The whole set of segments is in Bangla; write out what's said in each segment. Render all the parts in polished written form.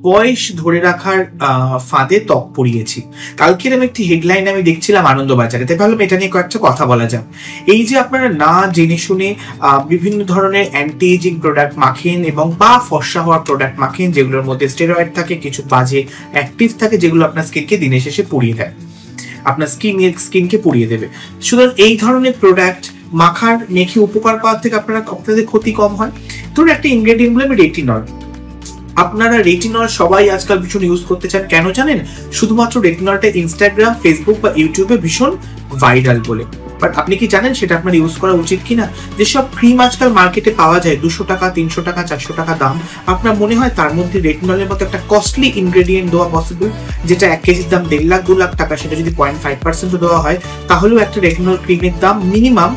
বয়স ধরে রাখার ফাঁদে ত্বক পড়িয়েছি। কালকের আমি একটি হেডলাইন আমি দেখছিলাম আনন্দবাজারে, তাই ভাবলাম এটা নিয়ে কয়েকটা কথা বলা যাক। এই যে আপনারা না জেনে শুনে বিভিন্ন ধরনের অ্যান্টি এজিং প্রোডাক্ট মাখেন এবং বা ফর্সা হওয়ার প্রোডাক্ট মাখেন, যেগুলোর মধ্যে স্টেরয়েড থাকে, কিছু বাজে অ্যাক্টিভ থাকে, যেগুলো আপনার স্কিনকে দিনের শেষে পুড়িয়ে দেয়, আপনার স্কিনকে পুড়িয়ে দেবে। সুতরাং এই ধরনের প্রোডাক্ট মেখে উপকার পাওয়ার থেকে আপনাদের ক্ষতি কম হয়। ধরুন একটা ইনগ্রেডিয়েন্ট বলে আমি রেটিনল। আপনারা রেটিনল সবাই আজকাল ভীষণ ইউজ করতে চান, কেন জানেন? শুধুমাত্র রেটিনলটা ইনস্টাগ্রাম, ফেসবুক বা ইউটিউবে ভীষণ ভাইরাল বলে। বাট আপনি কি জানেন সেটা আপনার ইউজ করা উচিত কিনা? যেসব ক্রিম আজকাল মার্কেটে পাওয়া যায় 200 টাকা, 300 টাকা, 400 টাকা দাম, আপনার মনে হয় তার মধ্যে রেটিনলের মতো একটা কস্টলি ইনগ্রেডিয়েন্ট দেওয়া পসিবল? যেটা 1 কেজির দাম 1.5 লাখ 2 লাখ টাকা, সেটা যদি 0.5% দেওয়া হয়, তাহলেও একটা রেটিনল ক্রিমের দাম মিনিমাম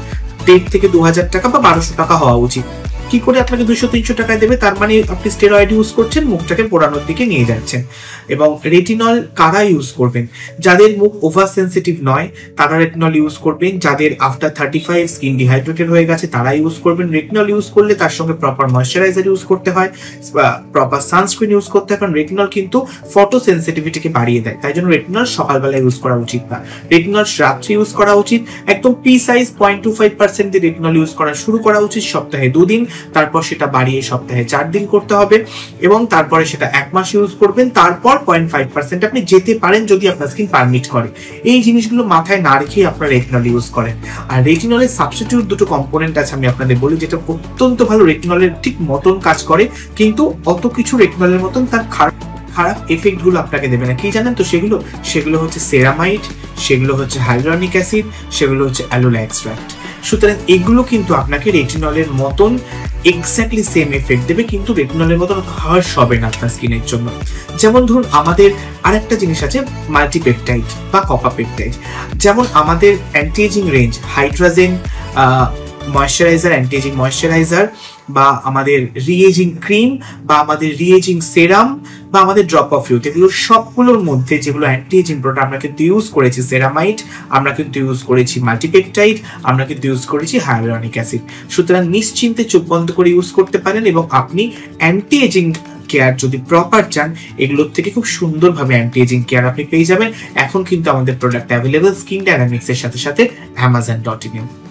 1.5 থেকে 2000 টাকা বা 1200 টাকা হওয়া উচিত। কি করে আপনাকে 200-300 টাকায় দেবে? তার মানে আপনি স্টেরয়েড ইউজ করছেন, মুখটাকে পোড়ানোর দিকে নিয়ে যাচ্ছেন। এবং রেটিনল কারা ইউজ করবেন? যাদের মুখ ওভার সেন্সিটিভ নয় তারা রেটিনল ইউজ করবেন। যাদের আফটার 35 স্কিন ডিহাইড্রেটেড হয়ে গেছে তারা ইউজ করবেন। রেটিনল ইউজ করলে তার সঙ্গে প্রপার ময়শ্চারাইজার ইউজ করতে হয়, প্রপার সানস্ক্রিন ইউজ করতে হয়, কারণ রেটিনল কিন্তু ফটো সেন্সিটিভিটিকে বাড়িয়ে দেয়। তাই জন্য রেটিনল সকালবেলা ইউজ করা উচিত না, রেটিনল রাত্রে ইউজ করা উচিত। একদম পি সাইজ 0.25% দিয়ে রেটিনল ইউজ করা শুরু করা উচিত, সপ্তাহে 2 দিন, তারপর সেটা বাড়িয়ে সপ্তাহে 4 দিন করতে হবে, এবং তারপরে সেটা 1 মাস ইউজ করবেন। তারপর 0.5% আপনি যেতে পারেন যদি আপনার স্কিন পারমিট করে। এই জিনিসগুলো মাথায় না রেখেই আপনারা রেটিনল ইউজ করেন। আর রেটিনলের সাবস্টিটিউট দুটো কম্পোনেন্ট আছে আমি আপনাদের বলি, যেটা অত্যন্ত ভালো, রেটিনলের ঠিক মতন কাজ করে, কিন্তু অত কিছু রেটিনলের মতন তার খারাপ এফেক্ট গুলো আপনাকে দেবে না। কি জানেন তো সেগুলো হচ্ছে সেরামাইড, সেগুলো হচ্ছে হাইলুরনিক অ্যাসিড, সেগুলো হচ্ছে অ্যালোলা এক্সট্রাক্ট। সুতরাং এগুলো কিন্তু আপনাকে রেটিনলের মতন এক্স্যাক্টলি সেম এফেক্ট দেবে, কিন্তু রেটিনলের মতন হার্শ হবে না আপনার স্কিনের জন্য। যেমন ধরুন আমাদের আরেকটা জিনিস আছে মাল্টিপেপটাইড বা কপাপেপটাইড। যেমন আমাদের anti ageing range hydrogen moisturiser, anti ageing moisturiser, বা আমাদের রিএজিং ক্রিম, বা আমাদের রিএজিং সেরাম, বা আমাদের ড্রপ অফ ইউথ, এগুলো সবগুলোর মধ্যে যেগুলো অ্যান্টি এজিং প্রোডাক্ট আমরা কিন্তু ইউজ করেছি সেরামাইড, আমরা কিন্তু ইউজ করেছি মাল্টিপেপটাইড, আমরা কিন্তু ইউজ করেছি হাইলুরনিক অ্যাসিড। সুতরাং নিশ্চিন্তে চোখ বন্ধ করে ইউজ করতে পারেন, এবং আপনি অ্যান্টি এজিং কেয়ার যদি প্রপার চান, এগুলোর থেকে খুব সুন্দরভাবে অ্যান্টি এজিং কেয়ার আপনি পেয়ে যাবেন। এখন কিন্তু আমাদের প্রোডাক্ট অ্যাভেলেবল স্কিন ডায়নামিক্স এর সাথে সাথে Amazon.in।